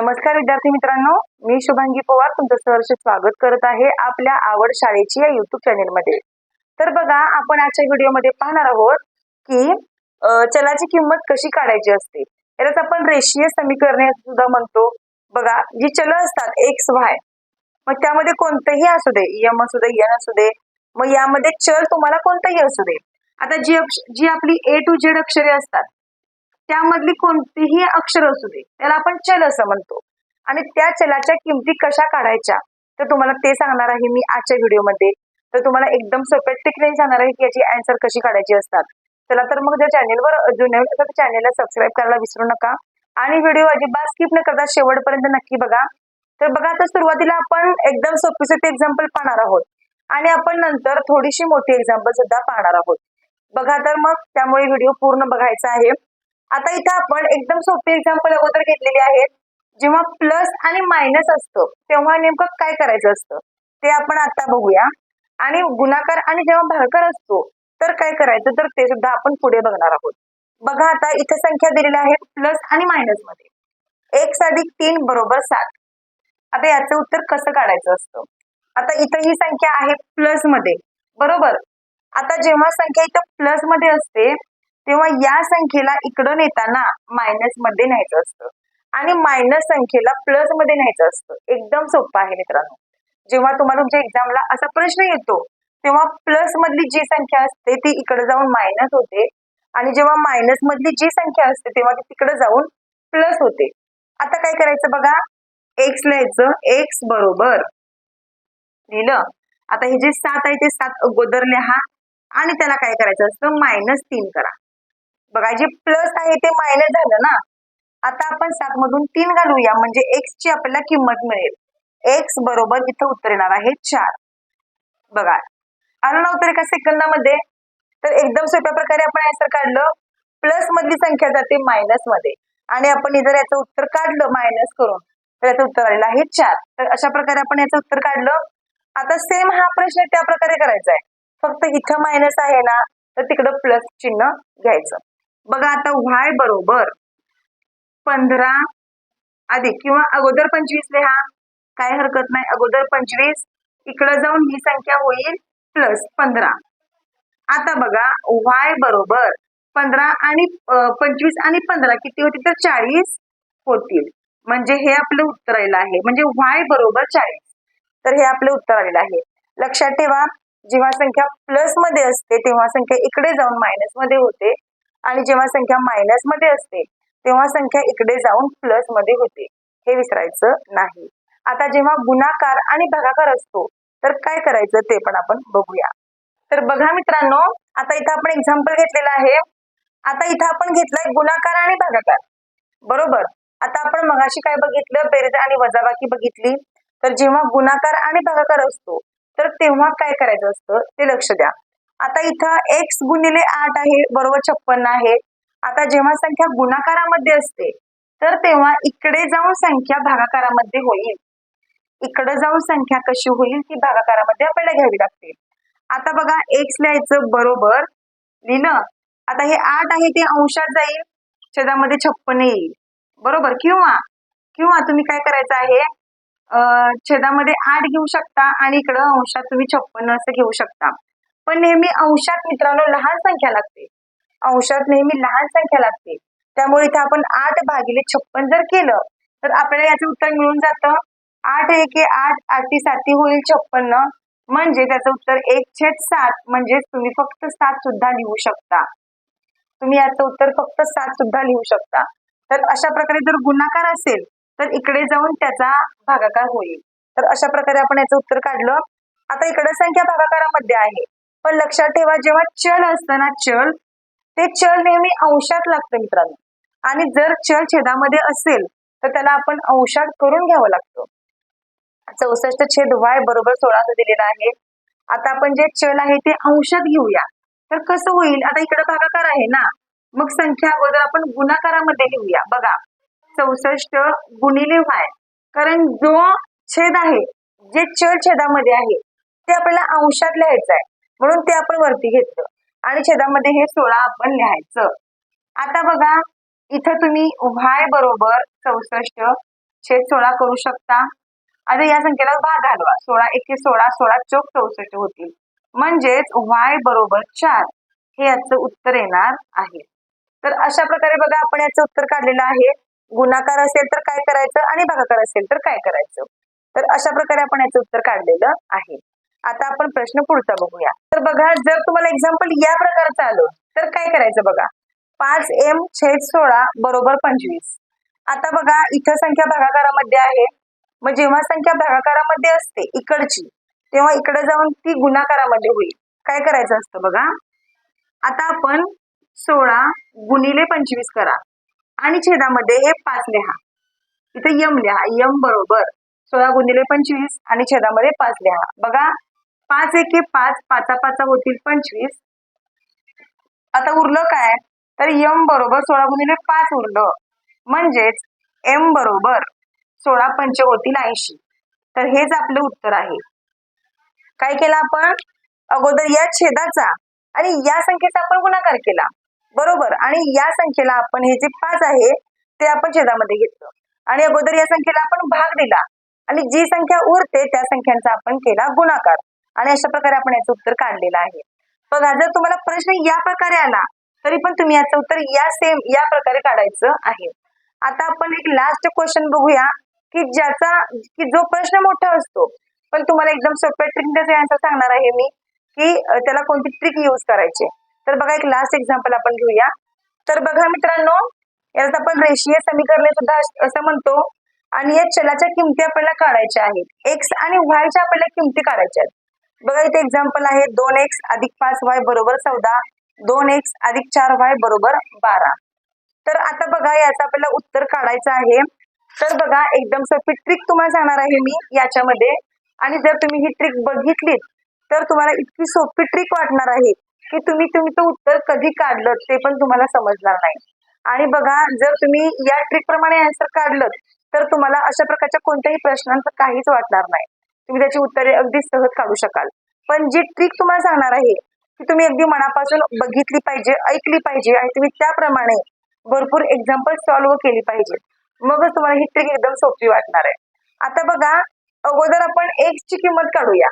नमस्कार विद्यार्थी मित्रांनो, मी शुभांगी पवार तुमचं सहर्ष स्वागत करत आहे आपल्या आवड शाळेची या युट्यूब चॅनेल मध्ये। तर बघा, आपण आजच्या व्हिडिओमध्ये पाहणार आहोत की चलाची किंमत कशी काढायची असते। यालाच आपण रेषीय समीकरणे सुद्धा म्हणतो। बघा, जी चल असतात एक्स वाय, मग त्यामध्ये कोणतेही असू दे, m असू दे, n असू दे, मग यामध्ये चल तुम्हाला कोणतेही असू दे। आता जी आपली A to Z अक्षरे असतात त्यामधली कोणतीही अक्षर असू दे त्याला आपण चल असं म्हणतो। आणि त्या चलाच्या किमती कशा काढायच्या तर तुम्हाला ते सांगणार आहे मी आजच्या व्हिडिओमध्ये। तर तुम्हाला एकदम सोप्या टेक्निकने सांगणार आहे की याची आन्सर कशी काढायची असतात। चला तर मग जर चॅनेलवर अजून नवीन असेल तर चॅनेलला सबस्क्राईब करायला विसरू नका आणि व्हिडिओ अजिबात स्किप न करता शेवटपर्यंत नक्की बघा। तर बघा, आता सुरुवातीला आपण एकदम सोपे एक्झाम्पल पाहणार आहोत आणि आपण नंतर थोडीशी मोठी एक्झाम्पल सुद्धा पाहणार आहोत। बघा, तर मग त्यामुळे व्हिडिओ पूर्ण बघायचा आहे। आता इथे आपण एकदम सोपे एक्झाम्पल अगोदर घेतलेले आहेत। जेव्हा प्लस आणि मायनस असतं तेव्हा नेमकं काय करायचं असतं ते आपण आता बघूया। आणि गुणाकार आणि जेव्हा भागाकार असतो तर काय करायचं तर ते सुद्धा आपण पुढे बघणार आहोत। बघा, आता इथे संख्या दिलेल्या आहेत प्लस आणि मायनस मध्ये। 1 + 3 = 7। आता याचं उत्तर कसं काढायचं असतं? आता इथे ही संख्या आहे प्लस मध्ये, बरोबर। आता जेव्हा संख्या इथं प्लस मध्ये असते तेव्हा या संख्येला इकडं नेताना मायनस मध्ये न्यायचं असतं आणि मायनस संख्येला प्लस मध्ये न्यायचं असतं। एकदम सोपं आहे मित्रांनो। जेव्हा तुम्हाला तुमच्या एक्झामला असा प्रश्न येतो तेव्हा प्लस मधली जी संख्या असते ती इकडे जाऊन मायनस होते आणि जेव्हा मायनस मधली जी संख्या असते तेव्हा ती तिकडे जाऊन प्लस होते। आता काय करायचं बघा, एक्स लिहायचं, एक्स बरोबर लिहिलं। आता हे जे 7 आहे ते 7 अगोदर लिहा आणि त्याला काय करायचं असतं -3 करा। बघा, जे प्लस आहे ते मायनस झालं ना। आता आपण 7 मधून 3 घालूया म्हणजे एक्स ची आपल्याला किंमत मिळेल। एक्स बरोबर इथं उत्तर येणार आहे 4। बघा, आलं ना उत्तर एका सेकंदामध्ये। तर एकदम सोप्या प्रकारे आपण आन्सर काढलं। प्लस मधली संख्या जाते मायनस मध्ये आणि आपण जर याचं उत्तर काढलं मायनस करून तर याचं उत्तर आलेलं आहे 4। तर अशा प्रकारे आपण याचं उत्तर काढलं। आता सेम हा प्रश्न त्या प्रकारे करायचा आहे, फक्त इथं मायनस आहे ना तर तिकडं प्लस चिन्ह घ्यायचं। बघा, आता y बरोबर 15 अधिक किंवा अगोदर 25 लिहा, काय हरकत नाही। अगोदर 25, इकडे जाऊन ही संख्या होईल प्लस 15। आता बघा, y बरोबर 15 आणि 25 आणि 15 किती होतील तर 40 होतील। म्हणजे हे आपलं उत्तर आलेलं आहे, म्हणजे y बरोबर 40। तर हे आपलं उत्तर आलेलं आहे। लक्षात ठेवा, जेव्हा संख्या प्लस मध्ये असते तेव्हा संख्या इकडे जाऊन मायनस मध्ये होते आणि जेव्हा संख्या मायनस मध्ये असते तेव्हा संख्या इकडे जाऊन प्लस मध्ये होते, हे विसरायचं नाही। आता जेव्हा गुणाकार आणि भागाकार असतो तर काय करायचं ते पण आपण बघूया। तर बघा मित्रांनो, आता इथं आपण एक्झाम्पल घेतलेलं आहे। आता इथं आपण घेतलाय गुणाकार आणि भागाकार, बरोबर। आता आपण मगाशी काय बघितलं, बेरीज आणि वजाबाकी बघितली। तर जेव्हा गुणाकार आणि भागाकार असतो तर तेव्हा काय करायचं असतं ते लक्ष द्या। आता इथं x गुणिले 8 आहे बरोबर 56 आहे। आता जेव्हा संख्या गुणाकारामध्ये असते तर तेव्हा इकडे जाऊन संख्या भागाकारामध्ये होईल। इकडे जाऊन संख्या कशी होईल ती भागाकारामध्ये आपल्याला घ्यावी लागते। आता बघा, x लिहायचं बरोबर लिहिलं। आता हे 8 आहे ते अंशात जाईल, छेदामध्ये 56 येईल, बरोबर। किंवा तुम्ही काय करायचं आहे, छेदामध्ये 8 घेऊ शकता आणि इकडं अंशात तुम्ही 56 असं घेऊ शकता। पण नेहमी अंशात मित्रांनो लहान संख्या लागते, अंशात नेहमी लहान संख्या लागते। त्यामुळे इथे आपण 8 भागिले 56 जर केलं तर आपल्याला याचं उत्तर मिळून जातं। 8 एके 8, 8 7 होईल 56, म्हणजे त्याचं उत्तर 1/7। म्हणजे तुम्ही फक्त 7 सुद्धा लिहू शकता, तुम्ही याचं उत्तर फक्त 7 सुद्धा लिहू शकता। तर अशा प्रकारे जर गुणाकार असेल तर इकडे जाऊन त्याचा भागाकार होईल। तर अशा प्रकारे आपण याचं उत्तर काढलं। आता इकडे संख्या भागाकारामध्ये आहे, पण लक्षात ठेवा जेव्हा चल असतं ना, ते चल नेहमी अंशात लागतं मित्रांनो। आणि जर चल छेदामध्ये असेल तर त्याला आपण अंशात करून घ्यावं लागतं। 64/y बरोबर 16 असं दिलेलं आहे। आता आपण जे चल आहे ते अंशात घेऊया तर कसं होईल, आता इकडे भागाकार आहे ना, मग संख्या अगोदर आपण गुणाकारामध्ये लिहूया। बघा, 64 गुणिले y, कारण जो छेद आहे, जे चल छेदामध्ये आहे ते आपल्याला अंशात लिहायचं आहे म्हणून ते आपण वरती घेतलं आणि छेदामध्ये हे 16 आपण लिहायचं। आता बघा, इथं तुम्ही y बरोबर 64 छेद 16 करू शकता. आता या संख्येला भाग घालवा. 16 एके 16, 16 चौक 64 होतील. म्हणजेच y बरोबर 4 हे याचं उत्तर येणार आहे. तर अशा प्रकारे बघा आपण याचं उत्तर काढलेलं आहे. गुणाकार असेल तर काय करायचं आणि भागाकार असेल तर काय करायचं. तर अशा प्रकारे आपण याचं उत्तर काढलेलं आहे. आता आपण प्रश्न पुढचा बघूया. तर बघा जर तुम्हाला एक्झाम्पल या प्रकारचं आलं तर काय करायचं बघा. 5m छेद 16 बरोबर 25. आता बघा इथं संख्या भागाकारामध्ये आहे. मग जेव्हा संख्या भागाकारामध्ये असते इकडची, तेव्हा इकडे जाऊन ती गुणाकारामध्ये होईल. काय करायचं असतं बघा. आता आपण 16 गुणिले 25 करा आणि छेदामध्ये हे 5 लिहा. इथं यम लिहा. यम बरोबर 16 गुणिले 25 आणि छेदामध्ये 5 लिहा. बघा 5 एके 5, 5 5 होतील 25. आता उरलं काय तर यम बरोबर 16 गुणिले 5 उरलं. म्हणजेच एम बरोबर 16 पंच होतील 80. तर हेच आपलं उत्तर आहे. काय केलं आपण अगोदर या छेदाचा आणि या संख्येचा आपण गुणाकार केला बरोबर. आणि या संख्येला आपण हे जे 5 आहे ते आपण छेदामध्ये घेतलं आणि अगोदर या संख्येला आपण भाग दिला आणि जी संख्या उरते त्या संख्यांचा आपण केला गुणाकार आणि अशा प्रकारे आपण याचं उत्तर काढलेलं आहे. बघा जर तुम्हाला प्रश्न या प्रकारे आला तरी पण तुम्ही याचं उत्तर या प्रकारे काढायचं आहे. आता आपण एक लास्ट क्वेश्चन बघूया की जो प्रश्न मोठा असतो पण तुम्हाला एकदम सोप्या ट्रिकने आन्सर सांगणार आहे मी की त्याला कोणती ट्रिक यूज करायची. तर बघा एक लास्ट एक्झाम्पल आपण घेऊया. तर बघा मित्रांनो यात आपण रेषीय समीकरणे सुद्धा असं म्हणतो आणि या चलाच्या किमती आपल्याला काढायच्या आहेत. एक्स आणि वायच्या आपल्याला किमती काढायच्या आहेत. बघा इथे एक्झाम्पल आहे 2x अधिक 5y बरोबर 14, 2x अधिक 4y बरोबर 12. तर आता बघा याचं आपल्याला उत्तर काढायचं आहे. तर बघा एकदम सोपी ट्रिक तुम्हाला सांगणार आहे मी याच्यामध्ये आणि जर तुम्ही ही ट्रिक बघितलीत तर तुम्हाला इतकी सोपी ट्रिक वाटणार आहे की तुम्ही तुमचं उत्तर कधी काढलं ते पण तुम्हाला समजणार नाही. आणि बघा जर तुम्ही या ट्रिक प्रमाणे आन्सर काढलं तर तुम्हाला अशा प्रकारच्या कोणत्याही प्रश्नांचं काहीच वाटणार नाही. तुम्ही त्याची उत्तरे अगदी सहज काढू शकाल. पण जी ट्रिक तुम्हाला सांगणार आहे ती तुम्ही अगदी मनापासून बघितली पाहिजे, ऐकली पाहिजे आणि तुम्ही त्याप्रमाणे भरपूर एक्झाम्पल सॉल्व्ह केली पाहिजे. मगच तुम्हाला ही ट्रिक एकदम सोपी वाटणार आहे. आता बघा अगोदर आपण x ची किंमत काढूया.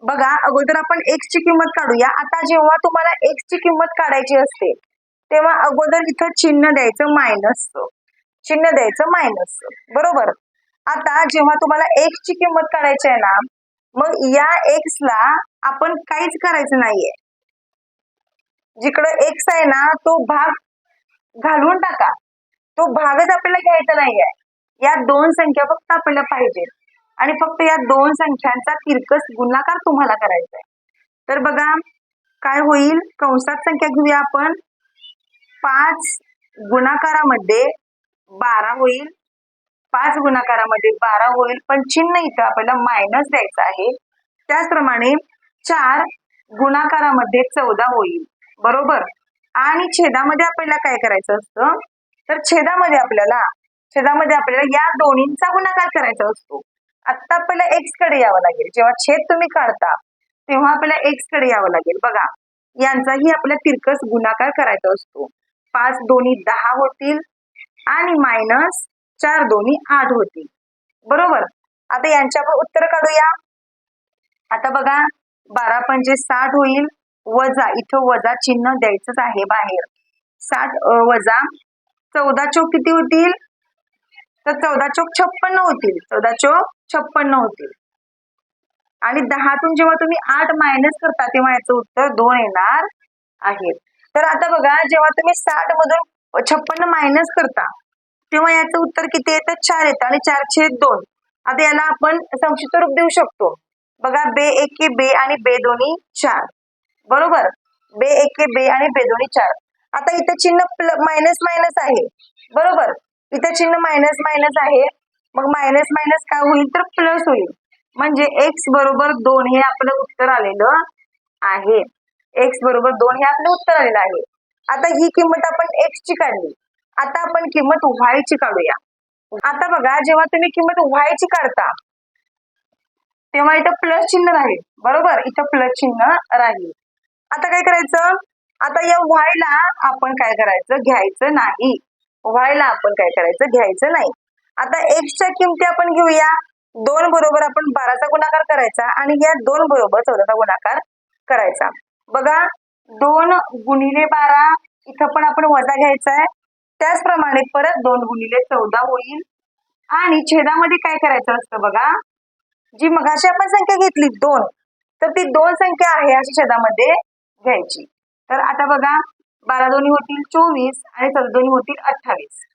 बघा अगोदर आपण x ची किंमत काढूया. आता जेव्हा तुम्हाला x ची किंमत काढायची असते तेव्हा अगोदर इथं चिन्ह द्यायचं मायनस बरोबर. आता जेव्हा तुम्हाला x ची किंमत काढायची आहे ना मग या x ला आपण काहीच करायचं नाहीये. जिकडं x आहे ना तो भाग घालून टाका. तो भागच आपल्याला घ्यायचा नाहीये. या दोन संख्या फक्त आपल्याला पाहिजे आणि फक्त या दोन संख्यांचा तिरकस गुणाकार तुम्हाला करायचा आहे. तर बघा काय होईल. कंसात संख्या घेऊया आपण. 5 गुणाकारामध्ये 12 होईल. 5 गुणाकारामध्ये 12 होईल पण चिन्ह इथं आपल्याला मायनस द्यायचं आहे. त्याचप्रमाणे 4 गुणाकारामध्ये 14 होईल बरोबर. आणि छेदामध्ये आपल्याला काय करायचं असतं तर छेदामध्ये आपल्याला या दोन्हींचा गुणाकार करायचा असतो. आता आपल्याला x कडे यावं लागेल. जेव्हा छेद तुम्ही काढता तेव्हा आपल्याला x कडे यावं लागेल. बघा यांचाही आपल्याला तिरकस गुणाकार करायचा असतो. 5 दोन्ही 10 होतील आणि मायनस 4 दोन्ही 8 होतील बरोबर. आता यांच्या आपण उत्तर काढूया. आता बघा 12 पंचे 60 होईल वजा इथं वजा चिन्ह द्यायचंच आहे बाहेर. 60 वजा 14 चौक किती होतील तर 14 चौक 56 होतील. 14 चौक 56 होतील आणि 10तून जेव्हा तुम्ही 8 मायनस करता तेव्हा याचं उत्तर 2 येणार आहे. तर आता बघा जेव्हा तुम्ही 60 मधून 56 मायनस करता तेव्हा याचं उत्तर किती येतं 4 येतं आणि 4/2. आता याला आपण संक्षिप्त रूप देऊ शकतो. बघा बे एके बे आणि बे दोन्ही 4 बरोबर. बे एके बे आणि बे दोन्ही 4. आता इथं चिन्ह मायनस मायनस आहे बरोबर. इथं चिन्ह मायनस मायनस आहे. मग मायनस मायनस काय होईल तर प्लस होईल. म्हणजे x बरोबर 2 हे आपलं उत्तर आलेलं आहे. x बरोबर 2 हे आपलं उत्तर आलेलं आहे. आता ही किंमत आपण x ची काढली. आता आपण किंमत y ची काढूया. आता बघा जेव्हा तुम्ही किंमत y ची काढता तेव्हा इथं प्लस चिन्ह राहील बरोबर. इथं प्लस चिन्ह राहील. आता काय करायचं. आता या y ला आपण काय करायचं घ्यायचं नाही. y ला आपण काय करायचं घ्यायचं नाही. आता एक्सच्या किमती आपण घेऊया. 2 बरोबर आपण 12चा गुणाकार करायचा आणि या 2 बरोबर 14चा गुणाकार करायचा. बघा 2 गुणिले 12 इथं पण आपण वजा घ्यायचा आहे. त्याचप्रमाणे परत 2 गुणिले 14 होईल आणि छेदामध्ये काय करायचं असतं बघा, जी मगाशी आपण संख्या घेतली 2, तर ती 2 संख्या आहे अशी छेदामध्ये घ्यायची. तर आता बघा 12 दोन्ही होतील 24 आणि 14 दोन्ही होतील 28.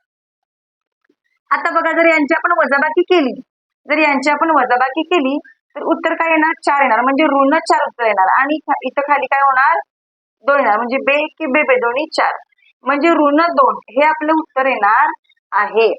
आता बघा जर यांची आपण वजाबाकी केली, तर उत्तर काय येणार? 4 येणार. म्हणजे ऋण 4 उत्तर येणार आणि इथं खाली काय होणार? 2 येणार. म्हणजे बे की बे दोन्ही 4 म्हणजे ऋण 2 हे आपलं उत्तर येणार आहे.